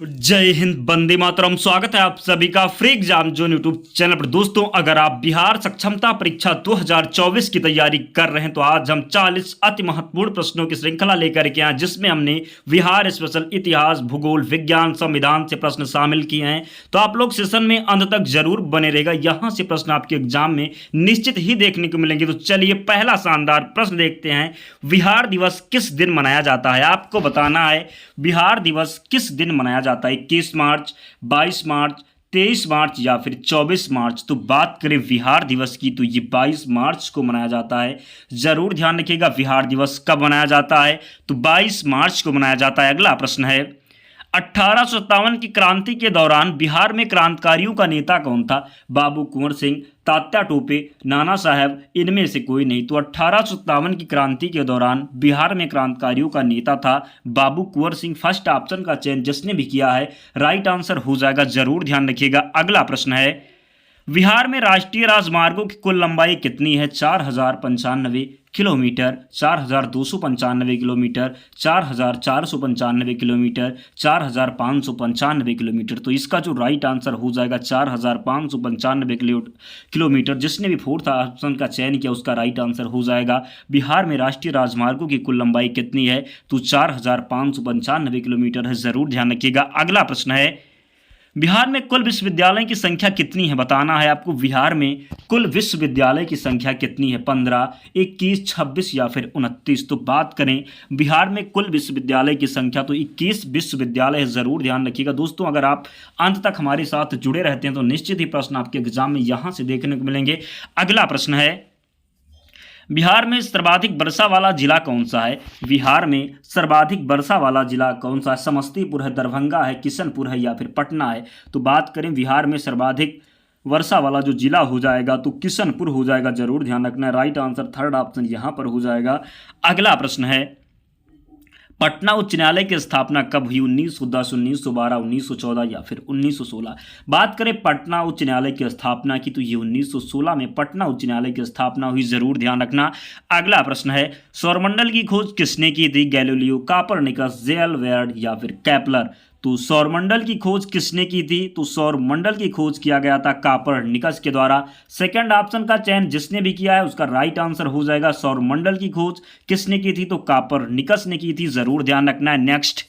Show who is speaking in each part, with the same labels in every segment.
Speaker 1: जय हिंद, वंदे मातरम। स्वागत है आप सभी का free exam zone YouTube channel पर। दोस्तों, अगर आप बिहार सक्षमता परीक्षा 2024 की तैयारी कर रहे हैं तो आज हम 40 अति महत्वपूर्ण प्रश्नों की श्रृंखला लेकर के आए, जिसमें हमने बिहार स्पेशल इतिहास, भूगोल, विज्ञान, संविधान से प्रश्न शामिल किए हैं। तो आप लोग सेशन में अंत तक जरूर बने रहेगा, यहां से प्रश्न आपके एग्जाम में निश्चित ही देखने को मिलेंगे। तो चलिए पहला शानदार प्रश्न देखते हैं। बिहार दिवस किस दिन मनाया जाता है? आपको बताना है बिहार दिवस किस दिन मनाया जाता है। 21 मार्च, 22 मार्च, 23 मार्च या फिर 24 मार्च। तो बात करें बिहार दिवस की तो ये 22 मार्च को मनाया जाता है। जरूर ध्यान रखिएगा बिहार दिवस कब मनाया जाता है, तो 22 मार्च को मनाया जाता है। अगला प्रश्न है, 1857 की क्रांति के दौरान बिहार में क्रांतिकारियों का नेता कौन था? बाबू कुंवर सिंह, तात्या टोपे, नाना साहब, इनमें से कोई नहीं। तो 1857 की क्रांति के दौरान बिहार में क्रांतिकारियों का नेता था बाबू कुंवर सिंह। फर्स्ट ऑप्शन का चयन जिसने भी किया है राइट आंसर हो जाएगा, जरूर ध्यान रखिएगा। अगला प्रश्न है, बिहार में राष्ट्रीय राजमार्गों की कुल लंबाई कितनी है? 4095 किलोमीटर, 4295 किलोमीटर, 4495 किलोमीटर, 4595 किलोमीटर। तो इसका जो राइट आंसर हो जाएगा 4595 किलोमीटर। जिसने भी फोर्थ ऑप्शन का चयन किया उसका राइट आंसर हो जाएगा। बिहार में राष्ट्रीय राजमार्गों की कुल लंबाई कितनी है? तो 4595 किलोमीटर है, जरूर ध्यान रखिएगा। अगला प्रश्न है, बिहार में कुल विश्वविद्यालय की संख्या कितनी है? बताना है आपको बिहार में कुल विश्वविद्यालय की संख्या कितनी है। 15, 21, 26 या फिर 29। तो बात करें बिहार में कुल विश्वविद्यालय की संख्या तो 21 विश्वविद्यालय है, जरूर ध्यान रखिएगा। दोस्तों, अगर आप अंत तक हमारे साथ जुड़े रहते हैं तो निश्चित ही प्रश्न आपके एग्जाम में यहां से देखने को मिलेंगे। अगला प्रश्न है, बिहार में सर्वाधिक वर्षा वाला जिला कौन सा है? बिहार में सर्वाधिक वर्षा वाला जिला कौन सा है? समस्तीपुर है, दरभंगा है, किशनपुर है या फिर पटना है। तो बात करें बिहार में सर्वाधिक वर्षा वाला जो जिला हो जाएगा तो किशनपुर हो जाएगा, जरूर ध्यान रखना है। राइट आंसर थर्ड ऑप्शन यहां पर हो जाएगा। अगला प्रश्न है, पटना उच्च न्यायालय की स्थापना कब हुई? 1910, 1912, 1914 या फिर 1916। बात करें पटना उच्च न्यायालय की स्थापना की तो ये 1916 में पटना उच्च न्यायालय की स्थापना हुई, जरूर ध्यान रखना। अगला प्रश्न है, सौरमंडल की खोज किसने की थी? गैलीलियो, कोपरनिकस, जेएल वेर्ड या फिर केपलर। तो सौरमंडल की खोज किसने की थी? तो सौरमंडल की खोज किया गया था कोपरनिकस के द्वारा। सेकंड ऑप्शन का चयन जिसने भी किया है उसका राइट आंसर हो जाएगा। सौरमंडल की खोज किसने की थी? तो कोपरनिकस ने की थी, जरूर ध्यान रखना है। नेक्स्ट,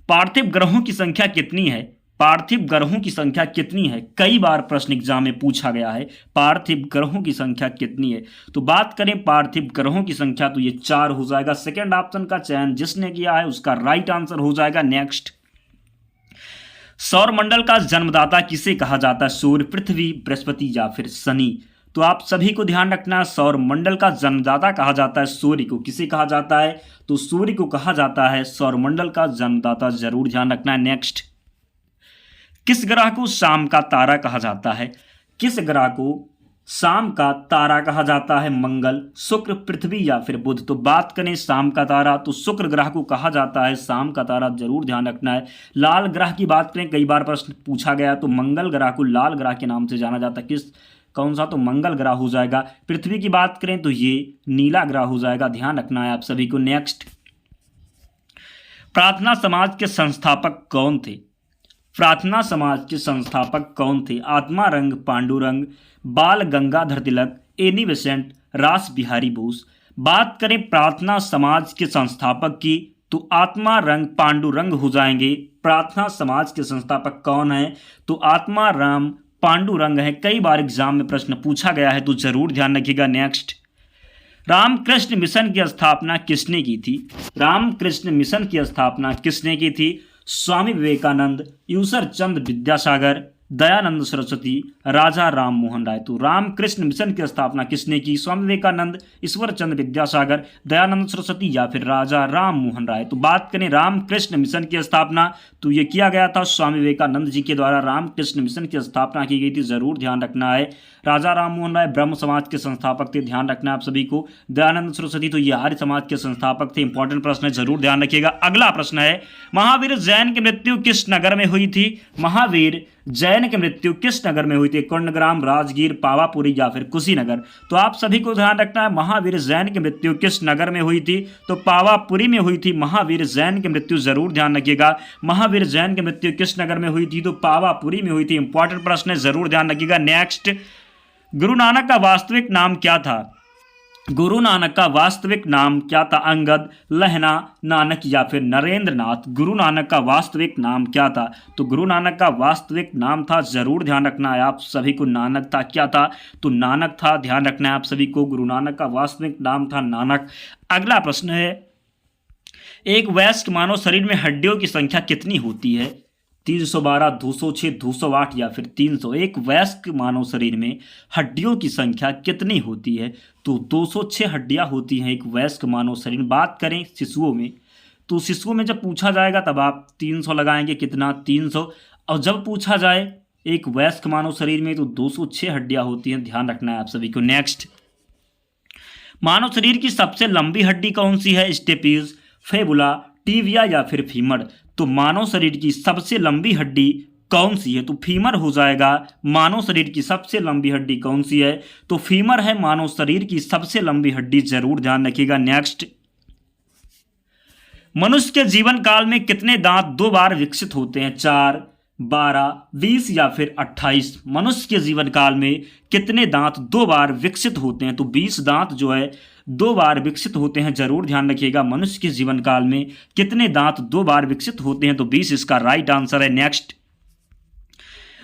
Speaker 1: पार्थिव ग्रहों की संख्या कितनी है? पार्थिव ग्रहों की संख्या कितनी है? कई बार प्रश्न एग्जाम में पूछा गया है, पार्थिव ग्रहों की संख्या कितनी है? तो बात करें पार्थिव ग्रहों की संख्या तो ये 4 हो जाएगा। सेकंड ऑप्शन का चयन जिसने किया है उसका राइट आंसर हो जाएगा। नेक्स्ट, सौरमंडल का जन्मदाता किसे कहा जाता है? सूर्य, पृथ्वी, बृहस्पति या फिर शनि। तो आप सभी को ध्यान रखना, सौरमंडल का जन्मदाता कहा जाता है सूर्य को। किसे कहा जाता है? तो सूर्य को कहा जाता है सौरमंडल का जन्मदाता, जरूर ध्यान रखना है। नेक्स्ट, किस ग्रह को शाम का तारा कहा जाता है? किस ग्रह को शाम का तारा कहा जाता है? मंगल, शुक्र, पृथ्वी या फिर बुध। तो बात करें शाम का तारा तो शुक्र ग्रह को कहा जाता है शाम का तारा, जरूर ध्यान रखना है। लाल ग्रह की बात करें, कई बार प्रश्न पूछा गया तो मंगल ग्रह को लाल ग्रह के नाम से जाना जाता है। कौन सा? तो मंगल ग्रह हो जाएगा। पृथ्वी की बात करें तो ये नीला ग्रह हो जाएगा, ध्यान रखना है आप सभी को। नेक्स्ट, प्रार्थना समाज के संस्थापक कौन थे? प्रार्थना समाज के संस्थापक कौन थे? आत्मारंग, पांडुरंग, बाल गंगाधर तिलक, एनी बेसेंट, रास बिहारी बोस। बात करें प्रार्थना समाज के संस्थापक की तो आत्मारंग, पांडुरंग हो जाएंगे। प्रार्थना समाज के संस्थापक कौन है? तो आत्माराम पांडुरंग है। कई बार एग्जाम में प्रश्न पूछा गया है तो जरूर ध्यान रखिएगा। नेक्स्ट, रामकृष्ण मिशन की स्थापना किसने की थी? रामकृष्ण मिशन की स्थापना किसने की थी? स्वामी विवेकानंद, ईश्वर चंद्र विद्यासागर, दयानंद सरस्वती, राजा राम मोहन राय। तो रामकृष्ण मिशन की स्थापना किसने की? स्वामी विवेकानंद, ईश्वर चंद्र विद्यासागर, दयानंद सरस्वती या फिर राजा राम मोहन राय। तो बात करें रामकृष्ण मिशन की स्थापना तो ये किया गया था स्वामी विवेकानंद जी के द्वारा रामकृष्ण मिशन की स्थापना की गई थी, जरूर ध्यान रखना है। राजा राम मोहन राय ब्रह्म समाज के संस्थापक थे, ध्यान रखना है आप सभी को। दयानंद सरस्वती तो ये आर्य समाज के संस्थापक थे। इंपॉर्टेंट प्रश्न है, जरूर ध्यान रखिएगा। अगला प्रश्न है, महावीर जैन की मृत्यु किस नगर में हुई थी? महावीर जैन की मृत्यु किस नगर में हुई थी? कोंडागांव, राजगीर, पावापुरी या फिर कुशीनगर? तो आप सभी को ध्यान रखना है, महावीर जैन की मृत्यु किस नगर में हुई थी? तो पावापुरी में हुई थी महावीर जैन की मृत्यु, जरूर ध्यान रखिएगा। महावीर जैन की मृत्यु किस नगर में हुई थी? तो पावापुरी में हुई थी। इंपॉर्टेंट प्रश्न है, जरूर ध्यान रखिएगा। नेक्स्ट, गुरु नानक का वास्तविक नाम क्या था? गुरु नानक का वास्तविक नाम क्या था? अंगद, लहना, नानक या फिर नरेंद्र नाथ? गुरु नानक का वास्तविक नाम क्या था? तो गुरु नानक का वास्तविक नाम था, जरूर ध्यान रखना है आप सभी को, नानक था। क्या था? तो नानक था। ध्यान रखना है आप सभी को, गुरु नानक का वास्तविक नाम था नानक। अगला प्रश्न है, एक वयस्क मानव शरीर में हड्डियों की संख्या कितनी होती है? 312, 206, 208 या फिर 300? एक वयस्क मानव शरीर में हड्डियों की संख्या कितनी होती है? तो 206 हड्डियां होती हैं एक वयस्क मानव शरीर में। बात करें शिशुओं में, तो शिशुओं में जब पूछा जाएगा तब आप 300 लगाएंगे। कितना? 300। और जब पूछा जाए एक वयस्क मानव शरीर में, तो 206 हड्डियां होती हैं। ध्यान रखना है आप सभी को। नेक्स्ट, मानव शरीर की सबसे लंबी हड्डी कौन सी है? स्टेपीज, फेबुला, टिबिया या फिर फीमर? तो मानव शरीर की सबसे लंबी हड्डी कौन सी है? तो फीमर हो जाएगा। मानव शरीर की सबसे लंबी हड्डी कौन सी है? तो फीमर है मानव शरीर की सबसे लंबी हड्डी, जरूर ध्यान रखिएगा। नेक्स्ट, मनुष्य के जीवन काल में कितने दांत 2 बार विकसित होते हैं? 4, 12, 20 या फिर 28? मनुष्य के जीवन काल में कितने दांत 2 बार विकसित होते हैं? तो 20 दांत जो है 2 बार विकसित होते हैं, जरूर ध्यान रखिएगा। मनुष्य के जीवन काल में कितने दांत 2 बार विकसित होते हैं? तो 20 इसका राइट आंसर है। नेक्स्ट,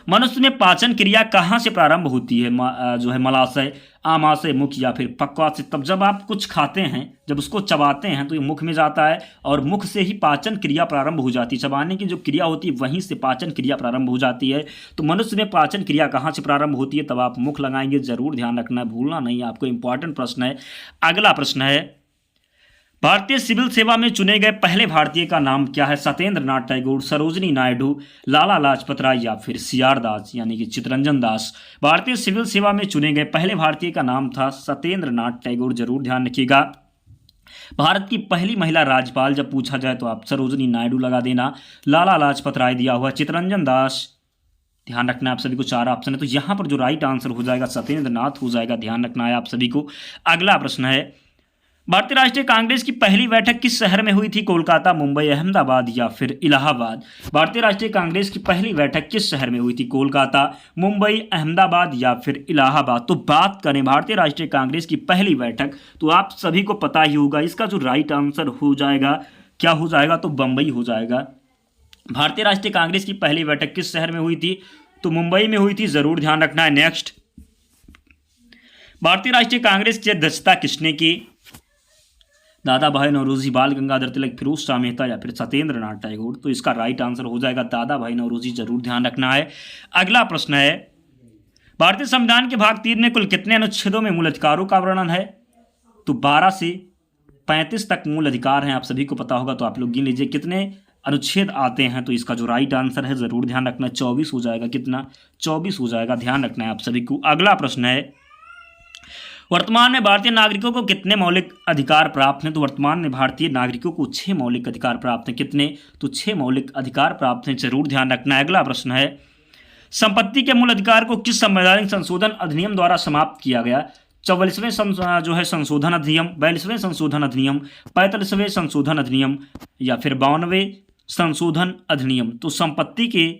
Speaker 1: मनुष्य में पाचन क्रिया कहाँ से प्रारंभ होती है? जो है मलाशय, आमाशय, मुख या फिर पक्वात से? तब जब आप कुछ खाते हैं, जब उसको चबाते हैं तो ये मुख में जाता है और मुख से ही पाचन क्रिया प्रारंभ हो जाती है। चबाने की जो क्रिया होती है वहीं से पाचन क्रिया प्रारंभ हो जाती है। तो मनुष्य में पाचन क्रिया कहाँ से प्रारंभ होती है? तब आप मुख लगाएंगे, जरूर ध्यान रखना है, भूलना नहीं, आपको इंपॉर्टेंट प्रश्न है। अगला प्रश्न है, भारतीय सिविल सेवा में चुने गए पहले भारतीय का नाम क्या है? सत्येंद्र नाथ टैगोर, सरोजिनी नायडू, लाला लाजपत राय या फिर सीआर दास यानी कि चित्तरंजन दास? भारतीय सिविल सेवा में चुने गए पहले भारतीय का नाम था सत्येंद्र नाथ टैगोर, जरूर ध्यान रखिएगा। भारत की पहली महिला राज्यपाल जब पूछा जाए तो आप सरोजिनी नायडू लगा देना। लाला लाजपत राय दिया हुआ, चित्तरंजन दास, ध्यान रखना है आप सभी को। 4 ऑप्शन है, तो यहाँ पर जो राइट आंसर हो जाएगा सत्येंद्र नाथ हो जाएगा, ध्यान रखना है आप सभी को। अगला प्रश्न है, भारतीय राष्ट्रीय कांग्रेस की पहली बैठक किस शहर में हुई थी? कोलकाता, मुंबई, अहमदाबाद या फिर इलाहाबाद? भारतीय राष्ट्रीय कांग्रेस की पहली बैठक किस शहर में हुई थी? कोलकाता, मुंबई, अहमदाबाद या फिर इलाहाबाद? तो बात करें भारतीय राष्ट्रीय कांग्रेस की पहली बैठक, तो आप सभी को पता ही होगा इसका जो राइट आंसर हो जाएगा, क्या हो जाएगा? तो बम्बई हो जाएगा। भारतीय राष्ट्रीय कांग्रेस की पहली बैठक किस शहर में हुई थी? तो मुंबई में हुई थी, जरूर ध्यान रखना है। नेक्स्ट, भारतीय राष्ट्रीय कांग्रेस की अध्यक्षता किसने की? दादा भाई नौरोजी, बाल गंगाधर तिलक, फिरोज शाह मेहता या फिर सत्येंद्र नाथ टैगोर? तो इसका राइट आंसर हो जाएगा दादा भाई नौरोजी, जरूर ध्यान रखना है। अगला प्रश्न है, भारतीय संविधान के भाग 3 में कुल कितने अनुच्छेदों में मूल अधिकारों का वर्णन है? तो 12 से 35 तक मूल अधिकार हैं, आप सभी को पता होगा, तो आप लोग गिन लीजिए कितने अनुच्छेद आते हैं। तो इसका जो राइट आंसर है, जरूर ध्यान रखना, 24 हो जाएगा। कितना? 24 हो जाएगा, ध्यान रखना है आप सभी को। अगला प्रश्न है, वर्तमान में भारतीय नागरिकों को कितने मौलिक अधिकार प्राप्त हैं? तो वर्तमान में भारतीय नागरिकों को 6 मौलिक अधिकार प्राप्त हैं। कितने? तो 6 मौलिक अधिकार प्राप्त हैं, जरूर ध्यान रखना है। अगला प्रश्न है, संपत्ति के मूल अधिकार को किस संवैधानिक संशोधन अधिनियम द्वारा समाप्त किया गया? 44वें जो है संशोधन अधिनियम, 42वें संशोधन अधिनियम, 45वें संशोधन अधिनियम या फिर 52वें संशोधन अधिनियम? तो संपत्ति के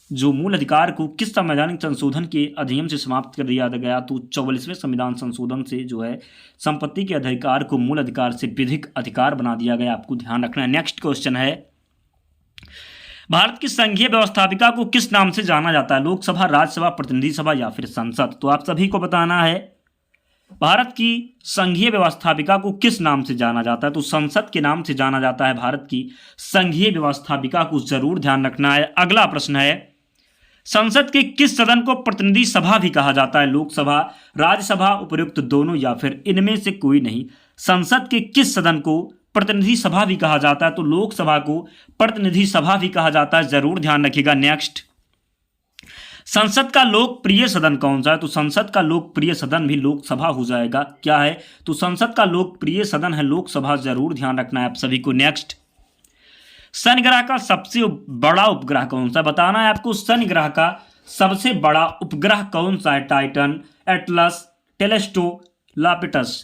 Speaker 1: जो मूल अधिकार को किस संवैधानिक संशोधन के अधिनियम से समाप्त कर दिया गया? तो 44वें संविधान संशोधन से जो है संपत्ति के अधिकार को मूल अधिकार से विधिक अधिकार बना दिया गया, आपको ध्यान रखना है। नेक्स्ट क्वेश्चन है, भारत की संघीय व्यवस्थापिका को किस नाम से जाना जाता है? लोकसभा, राज्यसभा, प्रतिनिधि सभा या फिर संसद? तो आप सभी को बताना है भारत की संघीय व्यवस्थापिका को किस नाम से जाना जाता है? तो संसद के नाम से जाना जाता है भारत की संघीय व्यवस्थापिका को, जरूर ध्यान रखना है। अगला प्रश्न है, संसद के किस सदन को प्रतिनिधि सभा भी कहा जाता है? लोकसभा, राज्यसभा, उपयुक्त दोनों या फिर इनमें से कोई नहीं? संसद के किस सदन को प्रतिनिधि सभा भी कहा जाता है? तो लोकसभा को प्रतिनिधि सभा भी कहा जाता है, जरूर ध्यान रखिएगा। नेक्स्ट, संसद का लोकप्रिय सदन कौन सा है? तो संसद का लोकप्रिय सदन भी लोकसभा हो जाएगा। क्या है? तो संसद का लोकप्रिय सदन है लोकसभा, जरूर ध्यान रखना है आप सभी को। नेक्स्ट, शनि ग्रह का सबसे बड़ा उपग्रह कौन सा, बताना है आपको। शनि ग्रह का सबसे बड़ा उपग्रह कौन सा है? Titan, Atlas, Telesto, Iapetus.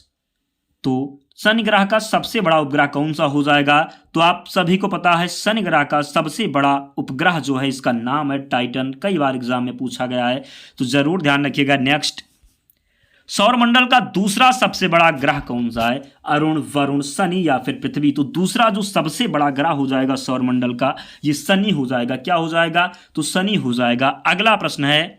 Speaker 1: तो शनि ग्रह का सबसे बड़ा उपग्रह कौन सा हो जाएगा? तो आप सभी को पता है शनि ग्रह का सबसे बड़ा उपग्रह जो है इसका नाम है टाइटन। कई बार एग्जाम में पूछा गया है, तो जरूर ध्यान रखिएगा। नेक्स्ट, सौरमंडल का दूसरा सबसे बड़ा ग्रह कौन सा है? अरुण, वरुण, शनि या फिर पृथ्वी। तो दूसरा जो सबसे बड़ा ग्रह हो जाएगा सौरमंडल का, ये शनि हो जाएगा। क्या हो जाएगा? तो शनि हो जाएगा। अगला प्रश्न है,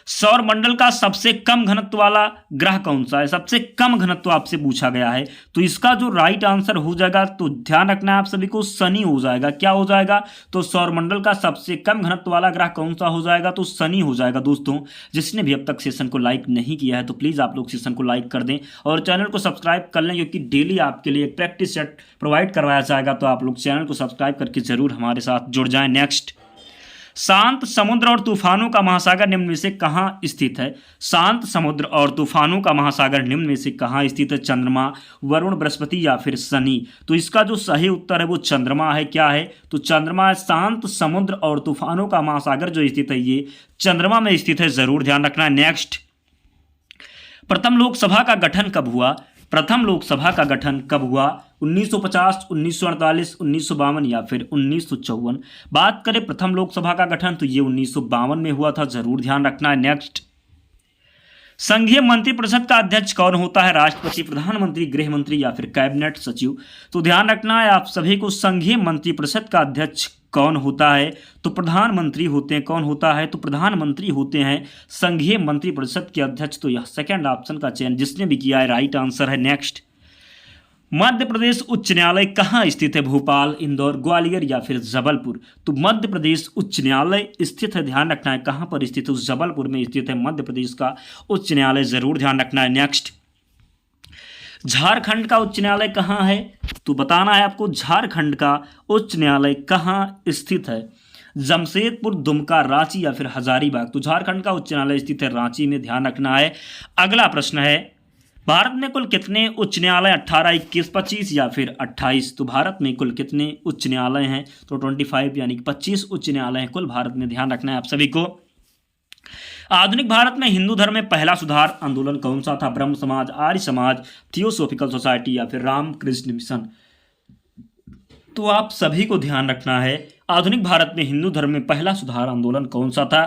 Speaker 1: सौरमंडल का सबसे कम घनत्व वाला ग्रह कौन सा है? सबसे कम घनत्व आपसे पूछा गया है, तो इसका जो राइट आंसर हो जाएगा, तो ध्यान रखना है आप सभी को, शनि हो जाएगा। क्या हो जाएगा? तो सौरमंडल का सबसे कम घनत्व वाला ग्रह कौन सा हो जाएगा? तो शनि हो जाएगा। दोस्तों, जिसने भी अब तक सेशन को लाइक नहीं किया है तो प्लीज़ आप लोग सेशन को लाइक कर दें और चैनल को सब्सक्राइब कर लें, क्योंकि डेली आपके लिए एक प्रैक्टिस सेट प्रोवाइड करवाया जाएगा। तो आप लोग चैनल को सब्सक्राइब करके जरूर हमारे साथ जुड़ जाएं। नेक्स्ट, शांत समुद्र और तूफानों का महासागर निम्न में से कहाँ स्थित है? शांत समुद्र और तूफानों का महासागर निम्न में से कहाँ स्थित है? चंद्रमा, वरुण, बृहस्पति या फिर शनि। तो इसका जो सही उत्तर है वो चंद्रमा है। क्या है? तो चंद्रमा है। शांत समुद्र और तूफानों का महासागर जो स्थित है ये चंद्रमा में स्थित है। जरूर ध्यान रखना है। नेक्स्ट, प्रथम लोकसभा का गठन कब हुआ? प्रथम लोकसभा का गठन कब हुआ? 1950, 1948, 1952 या फिर 1954। बात करें प्रथम लोकसभा का गठन, तो ये 1952 में हुआ था। जरूर ध्यान रखना है। नेक्स्ट, संघीय मंत्रिपरिषद का अध्यक्ष कौन होता है? राष्ट्रपति, प्रधानमंत्री, गृह मंत्री या फिर कैबिनेट सचिव। तो ध्यान रखना है आप सभी को, संघीय मंत्रिपरिषद का अध्यक्ष कौन होता है? तो प्रधानमंत्री होते हैं। कौन होता है? तो प्रधानमंत्री होते हैं संघीय मंत्रिपरिषद के अध्यक्ष। तो यह सेकंड ऑप्शन का चयन जिसने भी किया है राइट आंसर है। नेक्स्ट, मध्य प्रदेश उच्च न्यायालय कहाँ स्थित है? भोपाल, इंदौर, ग्वालियर या फिर जबलपुर। तो मध्य प्रदेश उच्च न्यायालय स्थित है। ध्यान रखना है कहाँ पर स्थित है? जबलपुर में स्थित है मध्य प्रदेश का उच्च न्यायालय। जरूर ध्यान रखना है। नेक्स्ट, झारखंड का उच्च न्यायालय कहाँ है? तो बताना है आपको, झारखंड का उच्च न्यायालय कहाँ स्थित है? जमशेदपुर, दुमका, रांची या फिर हजारीबाग। तो झारखंड का उच्च न्यायालय स्थित है रांची में। ध्यान रखना है। अगला प्रश्न है, भारत में कुल कितने उच्च न्यायालय? 18, 21, 25 या फिर 28। तो भारत में कुल कितने उच्च न्यायालय हैं? तो 25 यानी कि 25 उच्च न्यायालय हैं कुल भारत में। ध्यान रखना है आप सभी को। आधुनिक भारत में हिंदू धर्म में पहला सुधार आंदोलन कौन सा था? ब्रह्म समाज, आर्य समाज, थियोसॉफिकल सोसाइटी या फिर रामकृष्ण मिशन। तो आप सभी को ध्यान रखना है, आधुनिक भारत में हिंदू धर्म में पहला सुधार आंदोलन कौन सा था?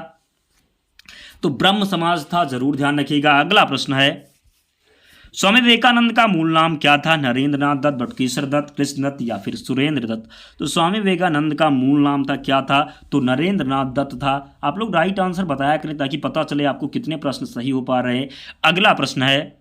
Speaker 1: तो ब्रह्म समाज था। जरूर ध्यान रखिएगा। अगला प्रश्न है, स्वामी विवेकानंद का मूल नाम क्या था? नरेंद्र नाथ दत्त, बटुकेश्वर दत्त, कृष्ण दत्त या फिर सुरेंद्र दत्त। तो स्वामी विवेकानंद का मूल नाम था क्या था? तो नरेंद्र नाथ दत्त था। आप लोग राइट आंसर बताया करें ताकि पता चले आपको कितने प्रश्न सही हो पा रहे हैं। अगला प्रश्न है,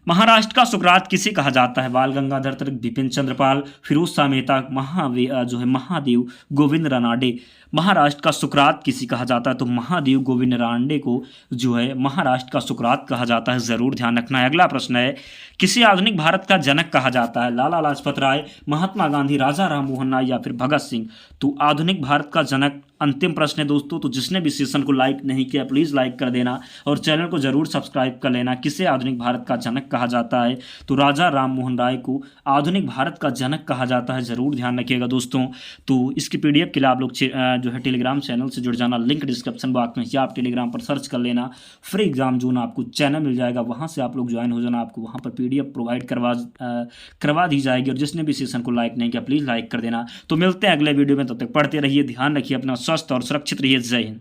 Speaker 1: महाराष्ट्र का सुकरात किसे कहा जाता है? बाल गंगाधर तिलक, बिपिन चंद्रपाल, फिरोज शाह मेहता, महादेव गोविंद रानडे। महाराष्ट्र का सुकरात किसे कहा जाता है? तो महादेव गोविंद रानडे को जो है महाराष्ट्र का सुकरात कहा जाता है। जरूर ध्यान रखना है। अगला प्रश्न है, किसे आधुनिक भारत का जनक कहा जाता है? लाला लाजपत राय, महात्मा गांधी, राजा राम मोहन राय या फिर भगत सिंह। तो आधुनिक भारत का जनक अंतिम प्रश्न है दोस्तों। तो जिसने भी सेशन को लाइक नहीं किया प्लीज़ लाइक कर देना और चैनल को जरूर सब्सक्राइब कर लेना। किसे आधुनिक भारत का जनक कहा जाता है? तो राजा राम मोहन राय को आधुनिक भारत का जनक कहा जाता है। जरूर ध्यान रखिएगा दोस्तों। तो इसकी PDF के लिए आप लोग जो है टेलीग्राम चैनल से जुड़ जाना। लिंक डिस्क्रिप्शन बॉक्स में, या आप टेलीग्राम पर सर्च कर लेना, फ्री एग्जाम जोन आपको चैनल मिल जाएगा, वहाँ से आप लोग ज्वाइन हो जाना। आपको वहाँ पर PDF प्रोवाइड करवा दी जाएगी। और जिसने भी सेशन को लाइक नहीं किया प्लीज़ लाइक कर देना। तो मिलते हैं अगले वीडियो में, तब तक पढ़ते रहिए, ध्यान रखिए अपना, स्वस्थ और सुरक्षित रहिए। जय हिंद।